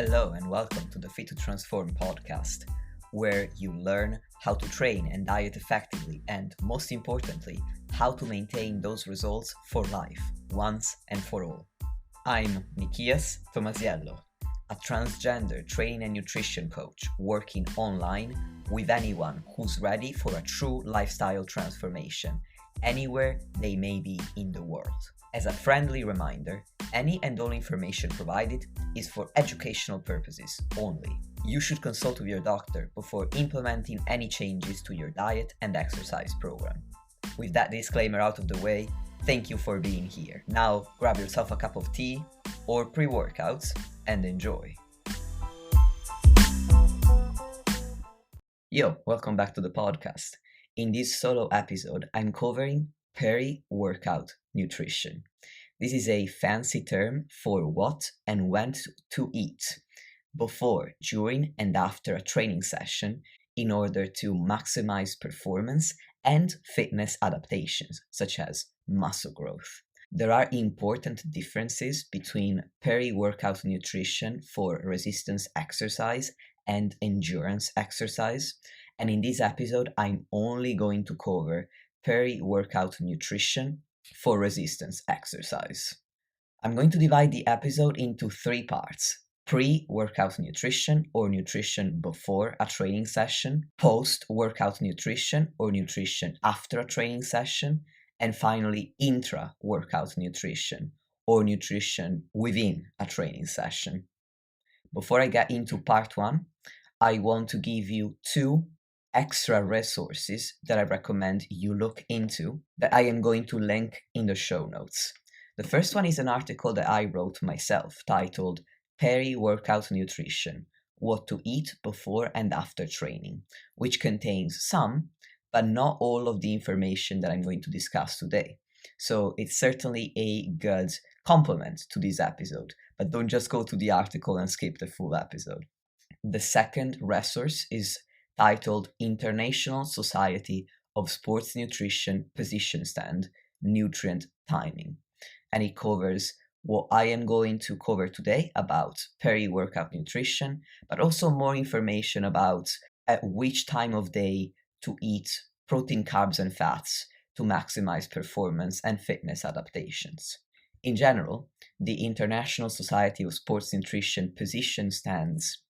Hello and welcome to the Fit to Transform podcast, where you learn how to train and diet effectively and, most importantly, how to maintain those results for life, once and for all. I'm Nikias Tomasiello, a transgender training and nutrition coach working online with anyone who's ready for a true lifestyle transformation, anywhere they may be in the world. As a friendly reminder, any and all information provided is for educational purposes only. You should consult with your doctor before implementing any changes to your diet and exercise program. With that disclaimer out of the way, thank you for being here. Now grab yourself a cup of tea or pre-workouts and enjoy. Yo, welcome back to the podcast. In this solo episode, I'm covering peri-workout nutrition. This is a fancy term for what and when to eat before, during, and after a training session in order to maximize performance and fitness adaptations, such as muscle growth. There are important differences between peri-workout nutrition for resistance exercise and endurance exercise, and in this episode, I'm only going to cover peri-workout nutrition for resistance exercise. I'm going to divide the episode into 3 parts: pre-workout nutrition or nutrition before a training session, post-workout nutrition or nutrition after a training session, and finally intra-workout nutrition or nutrition within a training session. Before I get into part 1, I want to give you 2 extra resources that I recommend you look into that I am going to link in the show notes. The first one is an article that I wrote myself titled Peri-workout nutrition: what to eat before and after training, which contains some, but not all of the information that I'm going to discuss today. So it's certainly a good complement to this episode, but don't just go to the article and skip the full episode. The second resource is titled International Society of Sports Nutrition Position Stand Nutrient Timing, and it covers what I am going to cover today about peri-workout nutrition, but also more information about at which time of day to eat protein, carbs, and fats to maximize performance and fitness adaptations. In general, the International Society of Sports Nutrition position stands,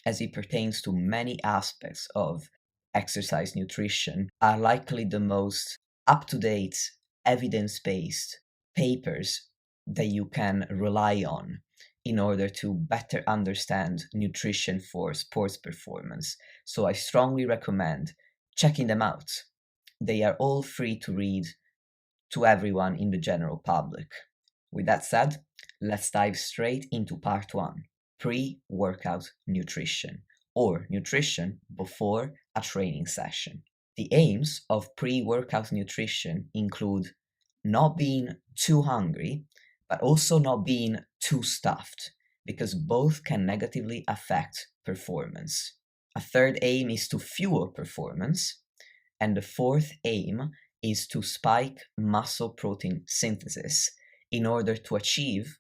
as it pertains to many aspects of exercise nutrition, are likely the most up-to-date, evidence-based papers that you can rely on in order to better understand nutrition for sports performance. So I strongly recommend checking them out. They are all free to read to everyone in the general public. With that said, let's dive straight into part 1. Pre-workout nutrition, or nutrition before a training session. The aims of pre-workout nutrition include not being too hungry, but also not being too stuffed, because both can negatively affect performance. A third aim is to fuel performance, and the fourth aim is to spike muscle protein synthesis in order to achieve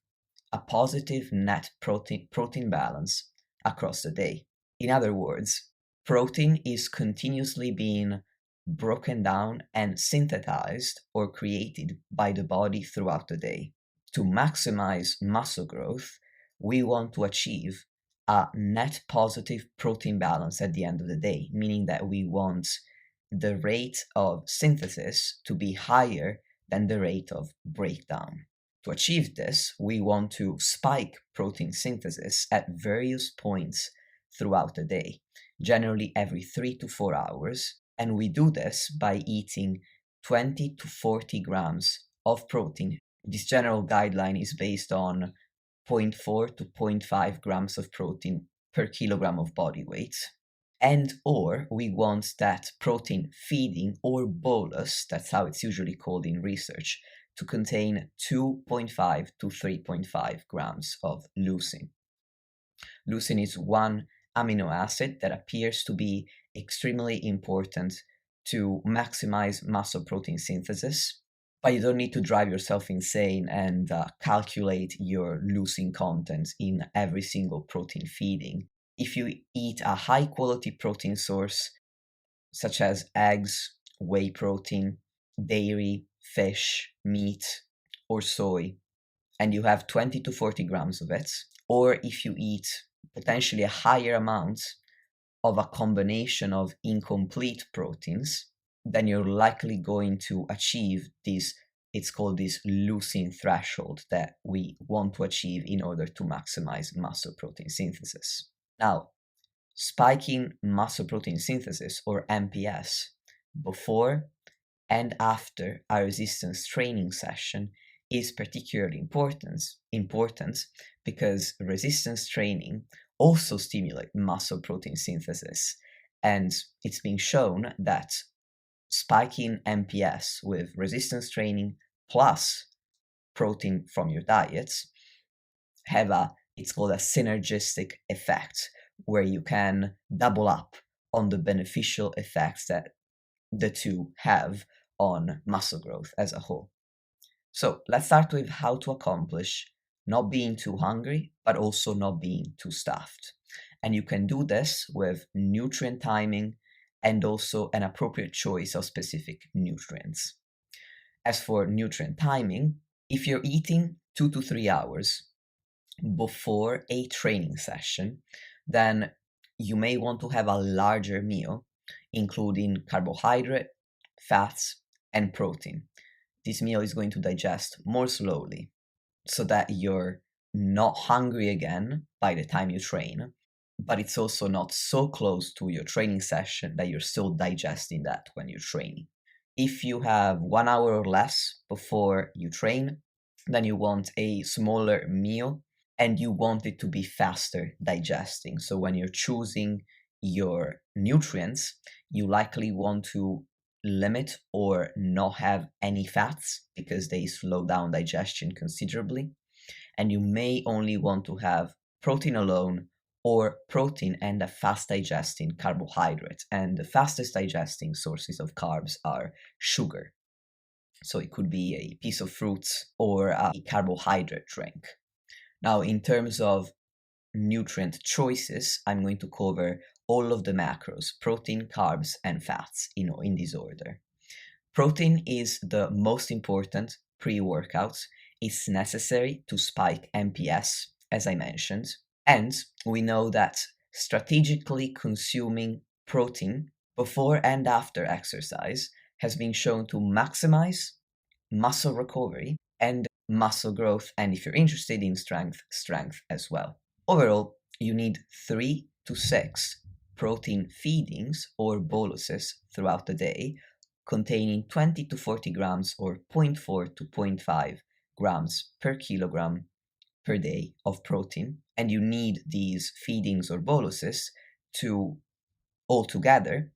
a positive net protein balance across the day. In other words, protein is continuously being broken down and synthesized or created by the body throughout the day. To maximize muscle growth, we want to achieve a net positive protein balance at the end of the day, meaning that we want the rate of synthesis to be higher than the rate of breakdown. To achieve this, we want to spike protein synthesis at various points throughout the day, generally every 3 to 4 hours, and we do this by eating 20 to 40 grams of protein. This general guideline is based on 0.4 to 0.5 grams of protein per kilogram of body weight. And or we want that protein feeding or bolus, that's how it's usually called in research, to contain 2.5 to 3.5 grams of leucine. Leucine is one amino acid that appears to be extremely important to maximize muscle protein synthesis, but you don't need to drive yourself insane and calculate your losing content in every single protein feeding. If you eat a high quality protein source, such as eggs, whey protein, dairy, fish, meat, or soy, and you have 20 to 40 grams of it, or if you eat potentially a higher amount of a combination of incomplete proteins, then you're likely going to achieve this. It's called this leucine threshold that we want to achieve in order to maximize muscle protein synthesis. Now, spiking muscle protein synthesis, or MPS, before and after a resistance training session is particularly important because resistance training also stimulates muscle protein synthesis, and it's been shown that spiking MPS with resistance training plus protein from your diet have it's called a synergistic effect, where you can double up on the beneficial effects that the two have on muscle growth as a whole. So let's start with how to accomplish not being too hungry, but also not being too stuffed. And you can do this with nutrient timing and also an appropriate choice of specific nutrients. As for nutrient timing, if you're eating 2 to 3 hours before a training session, then you may want to have a larger meal, including carbohydrate, fats, and protein. This meal is going to digest more slowly so that you're not hungry again by the time you train, but it's also not so close to your training session that you're still digesting that when you're training. If you have 1 hour or less before you train, then you want a smaller meal and you want it to be faster digesting. So when you're choosing your nutrients, you likely want to limit or not have any fats because they slow down digestion considerably. And you may only want to have protein alone or protein and a fast digesting carbohydrate. And the fastest digesting sources of carbs are sugar. So it could be a piece of fruit or a carbohydrate drink. Now, in terms of nutrient choices, I'm going to cover all of the macros: protein, carbs, and fats, in this order. Protein is the most important pre-workout. It's necessary to spike MPS, as I mentioned. And we know that strategically consuming protein before and after exercise has been shown to maximize muscle recovery and muscle growth, and if you're interested in strength as well. Overall, you need 3 to 6 protein feedings or boluses throughout the day, containing 20 to 40 grams or zero point 0.4 to 0.5 grams per kilogram per day of protein. And you need these feedings or boluses to altogether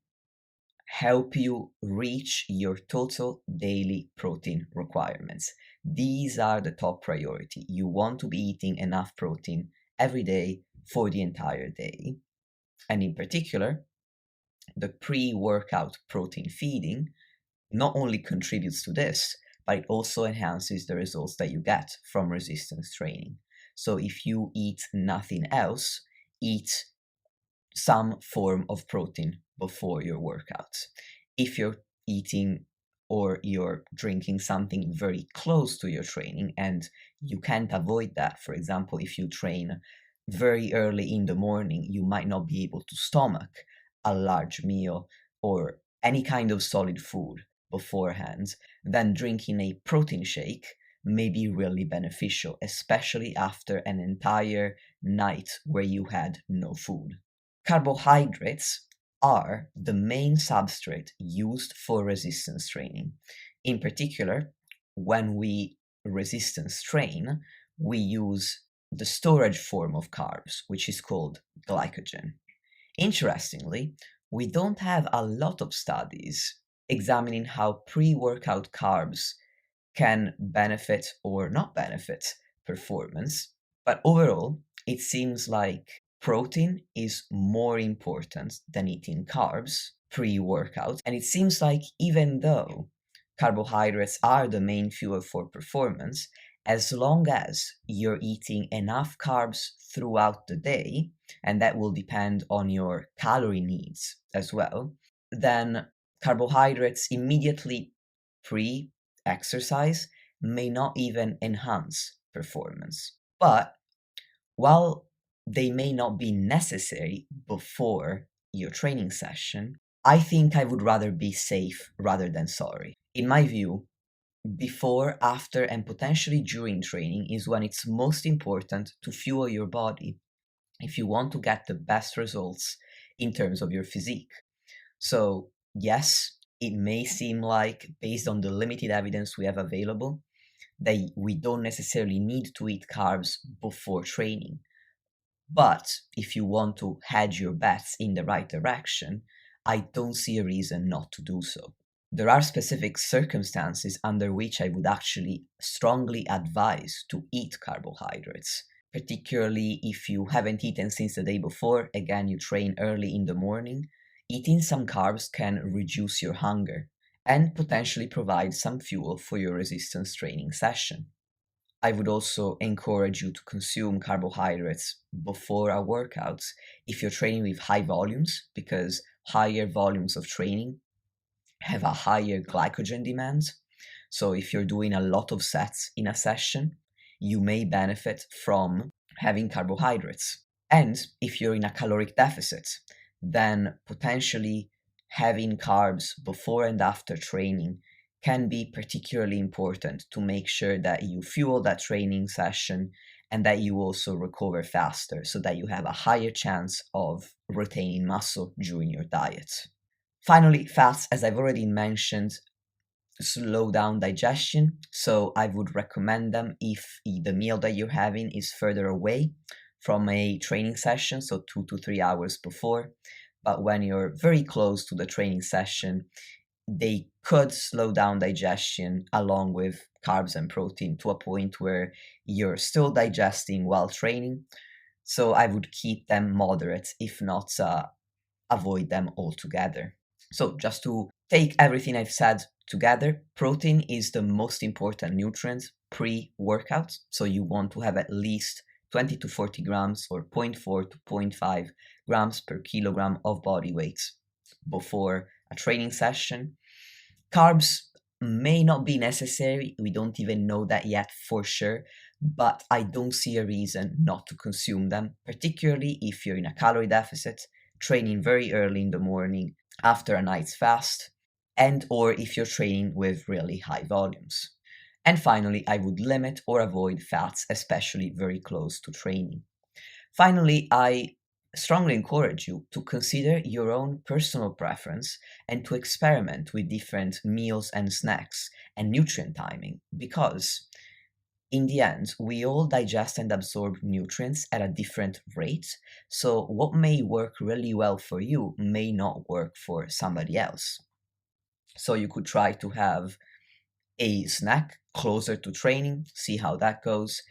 help you reach your total daily protein requirements. These are the top priority. You want to be eating enough protein every day for the entire day. And in particular, the pre-workout protein feeding not only contributes to this, but it also enhances the results that you get from resistance training. So if you eat nothing else, eat some form of protein before your workouts. If you're eating or you're drinking something very close to your training and you can't avoid that, for example, if you train very early in the morning, you might not be able to stomach a large meal or any kind of solid food beforehand, then drinking a protein shake may be really beneficial, especially after an entire night where you had no food. Carbohydrates are the main substrate used for resistance training. In particular, when we resistance train, we use the storage form of carbs, which is called glycogen. Interestingly, we don't have a lot of studies examining how pre-workout carbs can benefit or not benefit performance, but overall, it seems like protein is more important than eating carbs pre-workout. And it seems like even though carbohydrates are the main fuel for performance, as long as you're eating enough carbs throughout the day, and that will depend on your calorie needs as well, then carbohydrates immediately pre-exercise may not even enhance performance. But while they may not be necessary before your training session, I think I would rather be safe rather than sorry. In my view, before, after, and potentially during training is when it's most important to fuel your body if you want to get the best results in terms of your physique. So, yes, it may seem like, based on the limited evidence we have available, that we don't necessarily need to eat carbs before training. But if you want to hedge your bets in the right direction, I don't see a reason not to do so. There are specific circumstances under which I would actually strongly advise to eat carbohydrates, particularly if you haven't eaten since the day before, again, you train early in the morning. Eating some carbs can reduce your hunger and potentially provide some fuel for your resistance training session. I would also encourage you to consume carbohydrates before our workouts if you're training with high volumes, because higher volumes of training have a higher glycogen demand. So if you're doing a lot of sets in a session, you may benefit from having carbohydrates. And if you're in a caloric deficit, then potentially having carbs before and after training can be particularly important to make sure that you fuel that training session and that you also recover faster so that you have a higher chance of retaining muscle during your diet. Finally, fats, as I've already mentioned, slow down digestion, so I would recommend them if the meal that you're having is further away from a training session, so 2 to 3 hours before. But when you're very close to the training session, they could slow down digestion along with carbs and protein to a point where you're still digesting while training. So I would keep them moderate, if not avoid them altogether. So just to take everything I've said together, protein is the most important nutrient pre-workout. So you want to have at least 20 to 40 grams or 0.4 to 0.5 grams per kilogram of body weight before a training session. Carbs may not be necessary. We don't even know that yet for sure, but I don't see a reason not to consume them, particularly if you're in a calorie deficit, training very early in the morning after a night's fast, and or if you're training with really high volumes. And finally, I would limit or avoid fats, especially very close to training. Finally, I strongly encourage you to consider your own personal preference and to experiment with different meals and snacks and nutrient timing, because in the end, we all digest and absorb nutrients at a different rate. So what may work really well for you may not work for somebody else. So you could try to have a snack closer to training, see how that goes.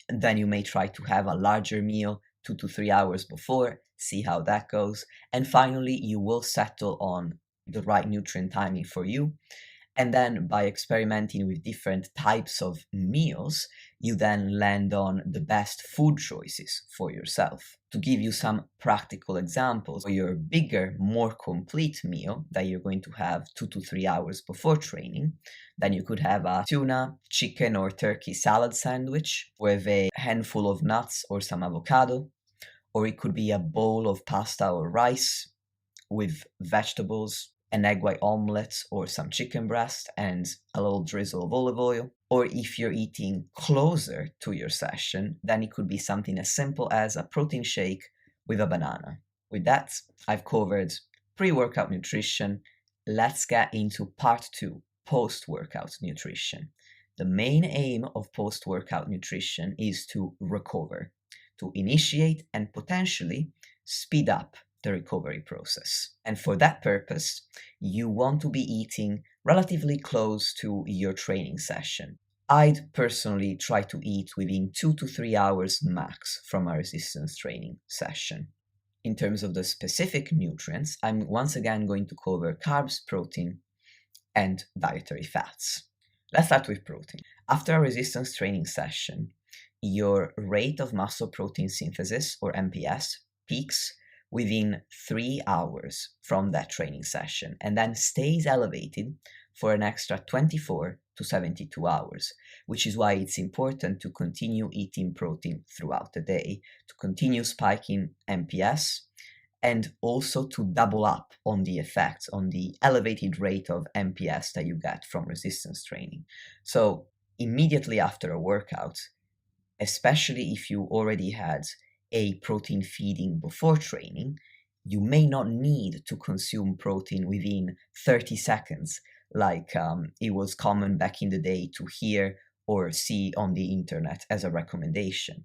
Then you may try to have a larger meal 2 to 3 hours before, see how that goes. And finally, you will settle on the right nutrient timing for you. And then by experimenting with different types of meals, you then land on the best food choices for yourself. To give you some practical examples, for your bigger, more complete meal that you're going to have 2 to 3 hours before training, then you could have a tuna, chicken, or turkey salad sandwich with a handful of nuts or some avocado. Or it could be a bowl of pasta or rice with vegetables, an egg white omelette or some chicken breast and a little drizzle of olive oil. Or if you're eating closer to your session, then it could be something as simple as a protein shake with a banana. With that, I've covered pre-workout nutrition. Let's get into part 2, post-workout nutrition. The main aim of post-workout nutrition is to recover, to initiate and potentially speed up the recovery process. And for that purpose, you want to be eating relatively close to your training session. I'd personally try to eat within 2 to 3 hours max from a resistance training session. In terms of the specific nutrients, I'm once again going to cover carbs, protein, and dietary fats. Let's start with protein. After a resistance training session, your rate of muscle protein synthesis, or MPS, peaks within 3 hours from that training session and then stays elevated for an extra 24 to 72 hours, which is why it's important to continue eating protein throughout the day, to continue spiking MPS, and also to double up on the effects, on the elevated rate of MPS that you get from resistance training. So immediately after a workout, especially if you already had a protein feeding before training, you may not need to consume protein within 30 seconds, like it was common back in the day to hear or see on the internet as a recommendation.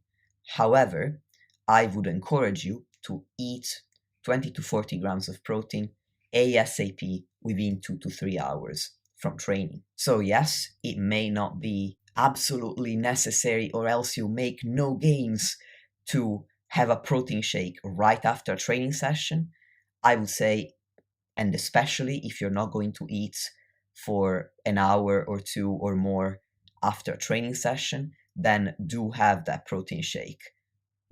However, I would encourage you to eat 20 to 40 grams of protein ASAP within 2 to 3 hours from training. So yes, it may not be absolutely necessary, or else you make no gains, to have a protein shake right after a training session. I would say, and especially if you're not going to eat for an hour or two or more after a training session, then do have that protein shake,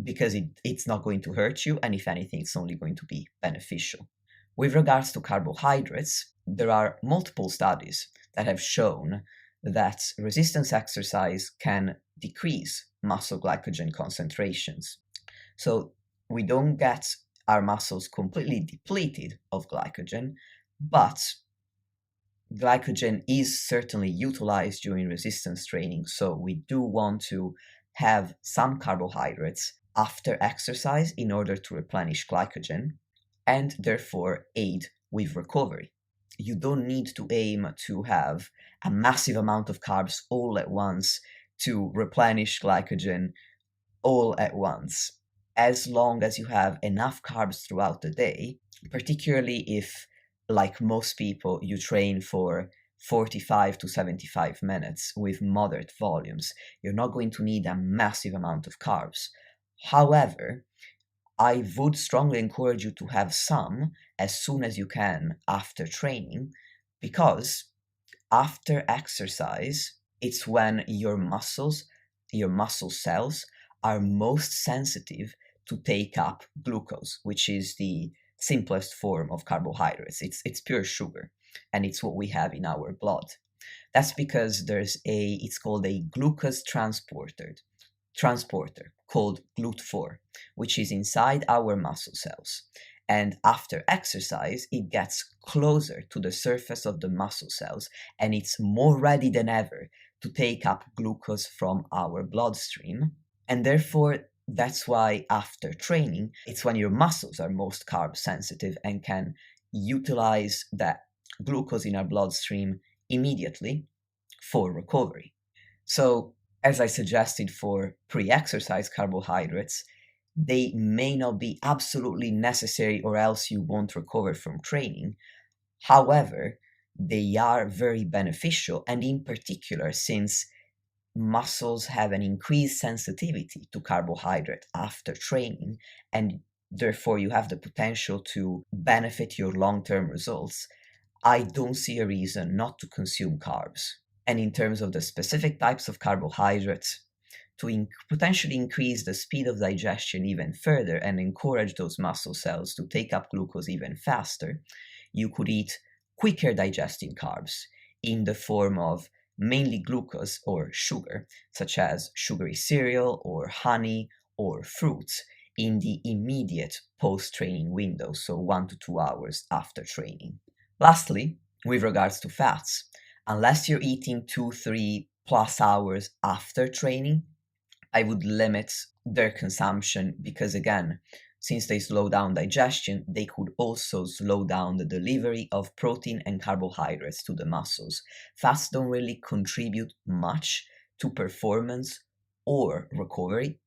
because it's not going to hurt you, and if anything, it's only going to be beneficial. With regards to carbohydrates, there are multiple studies that have shown that resistance exercise can decrease muscle glycogen concentrations. So we don't get our muscles completely depleted of glycogen, but glycogen is certainly utilized during resistance training, so we do want to have some carbohydrates after exercise in order to replenish glycogen and therefore aid with recovery. You don't need to aim to have a massive amount of carbs all at once to replenish glycogen all at once. As long as you have enough carbs throughout the day, particularly if, like most people, you train for 45 to 75 minutes with moderate volumes, you're not going to need a massive amount of carbs. However, I would strongly encourage you to have some as soon as you can after training, because after exercise, it's when your muscle cells are most sensitive to take up glucose, which is the simplest form of carbohydrates. It's pure sugar, and it's what we have in our blood. That's because it's called a glucose transporter called GLUT4, which is inside our muscle cells. And after exercise, it gets closer to the surface of the muscle cells, and it's more ready than ever to take up glucose from our bloodstream. And therefore, that's why after training, it's when your muscles are most carb sensitive and can utilize that glucose in our bloodstream immediately for recovery. So, as I suggested for pre-exercise carbohydrates, they may not be absolutely necessary, or else you won't recover from training. However, they are very beneficial, and in particular, since muscles have an increased sensitivity to carbohydrate after training, and therefore you have the potential to benefit your long-term results, I don't see a reason not to consume carbs. And in terms of the specific types of carbohydrates, to potentially increase the speed of digestion even further and encourage those muscle cells to take up glucose even faster, you could eat quicker digesting carbs in the form of mainly glucose or sugar, such as sugary cereal or honey or fruits, in the immediate post-training window, so 1 to 2 hours after training. Lastly, with regards to fats, unless you're eating 2-3 plus hours after training, I would limit their consumption, because again, since they slow down digestion, they could also slow down the delivery of protein and carbohydrates to the muscles. Fats don't really contribute much to performance or recovery,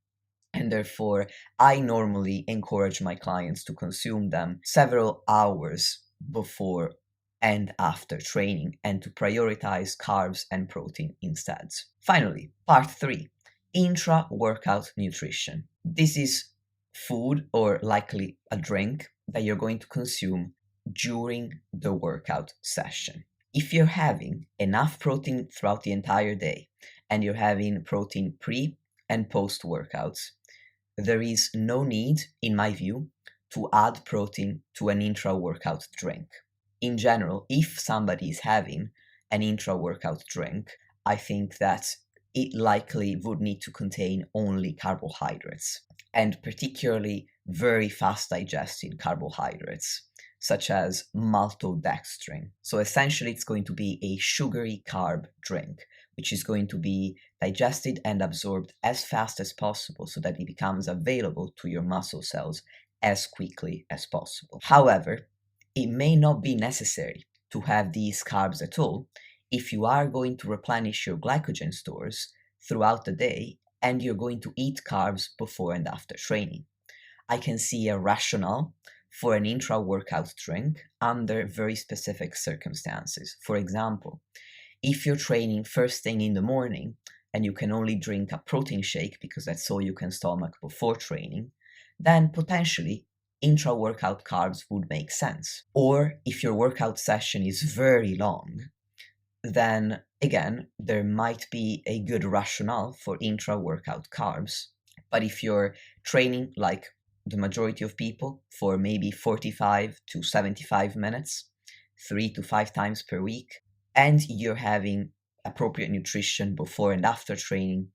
and therefore I normally encourage my clients to consume them several hours before and after training, and to prioritize carbs and protein instead. Finally, part 3, intra-workout nutrition. This is food, or likely a drink, that you're going to consume during the workout session. If you're having enough protein throughout the entire day and you're having protein pre and post workouts, there is no need, in my view, to add protein to an intra-workout drink. In general, if somebody is having an intra-workout drink, I think that it likely would need to contain only carbohydrates, and particularly very fast digesting carbohydrates, such as maltodextrin. So essentially, it's going to be a sugary carb drink, which is going to be digested and absorbed as fast as possible so that it becomes available to your muscle cells as quickly as possible. However, it may not be necessary to have these carbs at all if you are going to replenish your glycogen stores throughout the day and you're going to eat carbs before and after training. I can see a rationale for an intra-workout drink under very specific circumstances. For example, if you're training first thing in the morning and you can only drink a protein shake because that's all you can stomach before training, then potentially intra-workout carbs would make sense. Or if your workout session is very long, then again, there might be a good rationale for intra-workout carbs. But if you're training like the majority of people for maybe 45 to 75 minutes, 3 to 5 times per week, and you're having appropriate nutrition before and after training,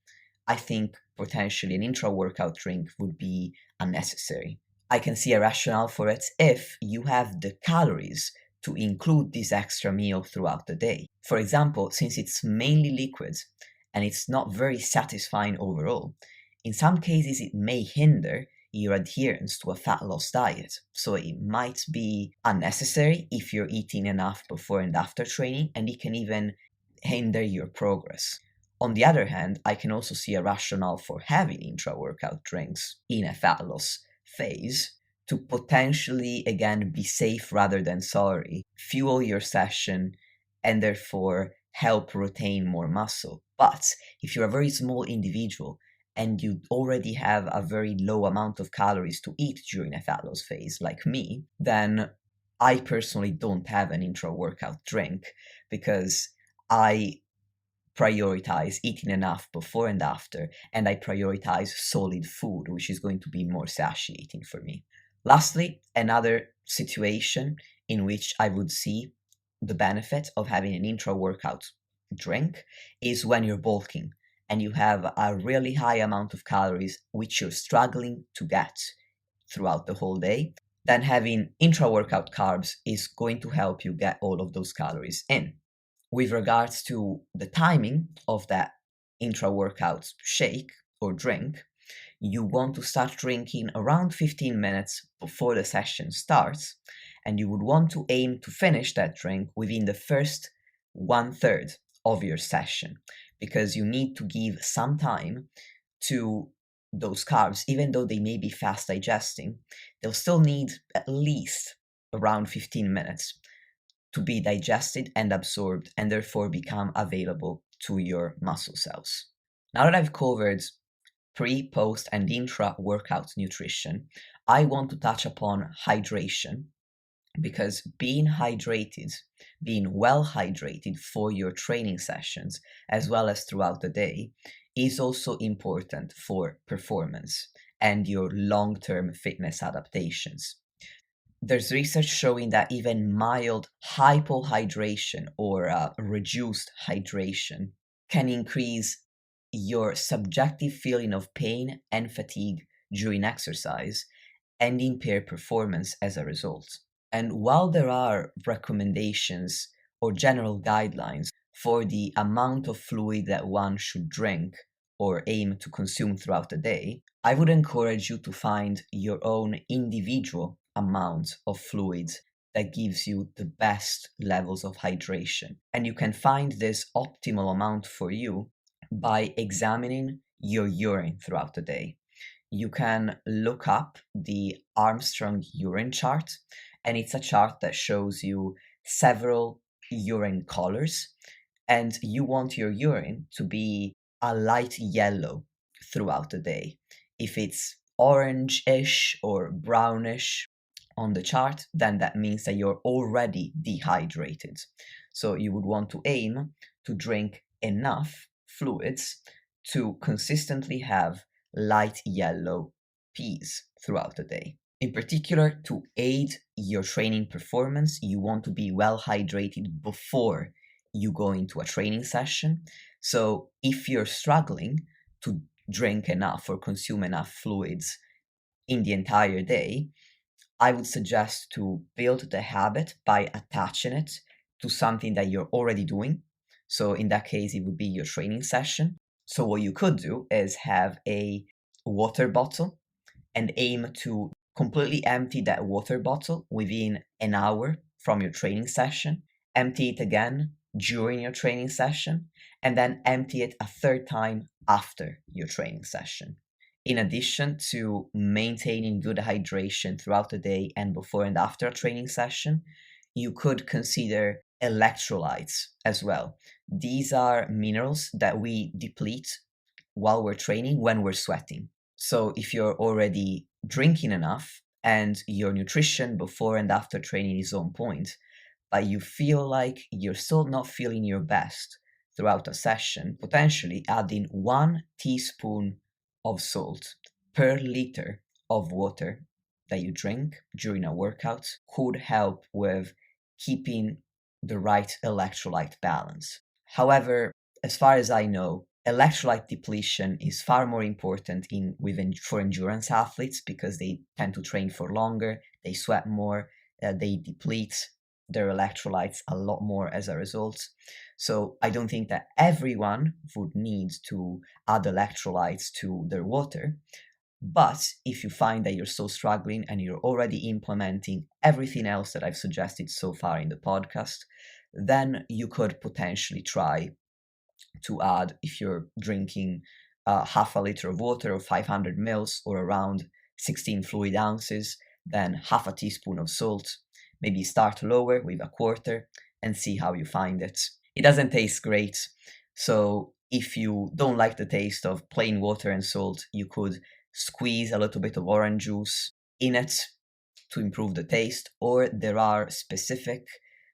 I think potentially an intra-workout drink would be unnecessary. I can see a rationale for it if you have the calories to include this extra meal throughout the day. For example, since it's mainly liquids and it's not very satisfying overall, in some cases it may hinder your adherence to a fat loss diet. So it might be unnecessary if you're eating enough before and after training, and it can even hinder your progress. On the other hand, I can also see a rationale for having intra-workout drinks in a fat loss phase to potentially, again, be safe rather than sorry, fuel your session, and therefore help retain more muscle. But if you're a very small individual and you already have a very low amount of calories to eat during a fat loss phase, like me, then I personally don't have an intra-workout drink because I prioritize eating enough before and after, and I prioritize solid food, which is going to be more satiating for me. Lastly, another situation in which I would see the benefit of having an intra-workout drink is when you're bulking and you have a really high amount of calories which you're struggling to get throughout the whole day. Then having intra-workout carbs is going to help you get all of those calories in. With regards to the timing of that intra-workout shake or drink, you want to start drinking around 15 minutes before the session starts, and you would want to aim to finish that drink within the first 1/3 of your session, because you need to give some time to those carbs. Even though they may be fast digesting, they'll still need at least around 15 minutes to be digested and absorbed, and therefore become available to your muscle cells. Now that I've covered pre, post, and intra-workout nutrition, I want to touch upon hydration, because being hydrated, being well hydrated for your training sessions, as well as throughout the day, is also important for performance and your long-term fitness adaptations. There's research showing that even mild hypohydration or reduced hydration can increase your subjective feeling of pain and fatigue during exercise and impair performance as a result. And while there are recommendations or general guidelines for the amount of fluid that one should drink or aim to consume throughout the day, I would encourage you to find your own individual amount of fluids that gives you the best levels of hydration. And you can find this optimal amount for you by examining your urine throughout the day. You can look up the Armstrong urine chart, and it's a chart that shows you several urine colors, and you want your urine to be a light yellow throughout the day. If it's orange-ish or brownish on the chart, then that means that you're already dehydrated. So you would want to aim to drink enough fluids to consistently have light yellow peas throughout the day. In particular, to aid your training performance, you want to be well hydrated before you go into a training session. So if you're struggling to drink enough or consume enough fluids in the entire day, I would suggest to build the habit by attaching it to something that you're already doing. So in that case, it would be your training session. So what you could do is have a water bottle and aim to completely empty that water bottle within an hour from your training session. Empty it again during your training session, and then empty it a third time after your training session. In addition to maintaining good hydration throughout the day and before and after a training session, you could consider electrolytes as well. These are minerals that we deplete while we're training when we're sweating. So if you're already drinking enough and your nutrition before and after training is on point, but you feel like you're still not feeling your best throughout a session, potentially adding 1 teaspoon of salt per liter of water that you drink during a workout could help with keeping the right electrolyte balance. However, as far as I know, electrolyte depletion is far more important for endurance athletes because they tend to train for longer, they sweat more, they deplete their electrolytes a lot more as a result. So I don't think that everyone would need to add electrolytes to their water. But if you find that you're still struggling and you're already implementing everything else that I've suggested so far in the podcast, then you could potentially try to add, if you're drinking half a liter of water or 500 mils or around 16 fluid ounces, then half a teaspoon of salt. Maybe start lower with a quarter and see how you find it. It doesn't taste great, so if you don't like the taste of plain water and salt, you could squeeze a little bit of orange juice in it to improve the taste, or there are specific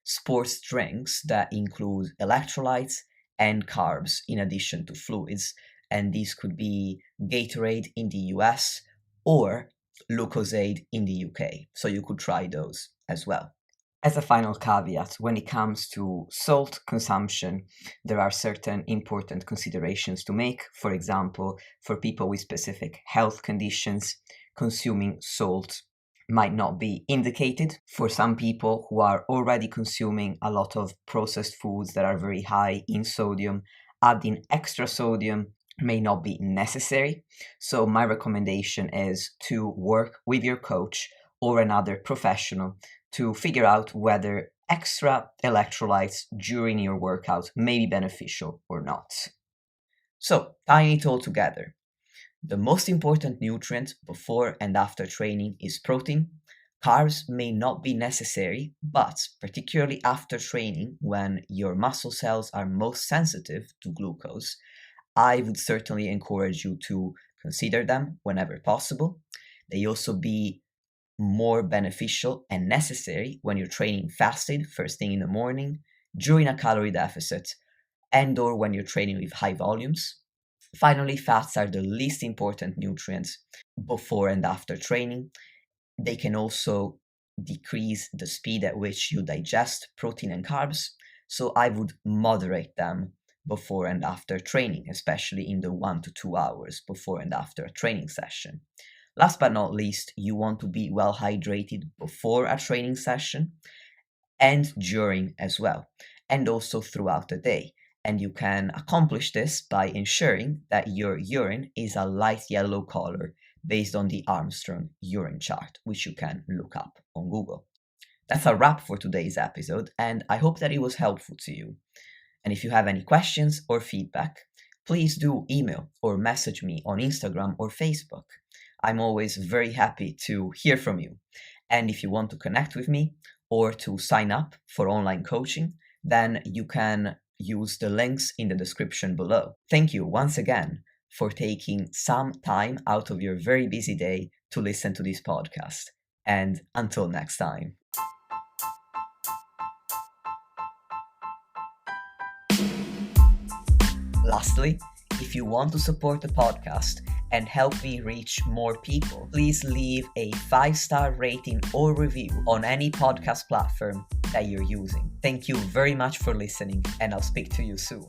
sports drinks that include electrolytes and carbs in addition to fluids, and these could be Gatorade in the US or Lucozade in the UK, so you could try those as well. As a final caveat, when it comes to salt consumption, there are certain important considerations to make. For example, for people with specific health conditions, consuming salt might not be indicated. For some people who are already consuming a lot of processed foods that are very high in sodium, adding extra sodium may not be necessary. So my recommendation is to work with your coach or another professional to figure out whether extra electrolytes during your workout may be beneficial or not. So, tying it all together, the most important nutrient before and after training is protein. Carbs may not be necessary, but particularly after training, when your muscle cells are most sensitive to glucose, I would certainly encourage you to consider them whenever possible. They also be more beneficial and necessary when you're training fasted first thing in the morning, during a calorie deficit, and or when you're training with high volumes. Finally, fats are the least important nutrients before and after training. They can also decrease the speed at which you digest protein and carbs, so I would moderate them before and after training, especially in the 1 to 2 hours before and after a training session. Last but not least, you want to be well hydrated before a training session and during as well, and also throughout the day. And you can accomplish this by ensuring that your urine is a light yellow color based on the Armstrong urine chart, which you can look up on Google. That's a wrap for today's episode, and I hope that it was helpful to you. And if you have any questions or feedback, please do email or message me on Instagram or Facebook. I'm always very happy to hear from you. And if you want to connect with me or to sign up for online coaching, then you can use the links in the description below. Thank you once again for taking some time out of your very busy day to listen to this podcast. And until next time. Lastly, if you want to support the podcast and help me reach more people, please leave a 5-star rating or review on any podcast platform that you're using. Thank you very much for listening, and I'll speak to you soon.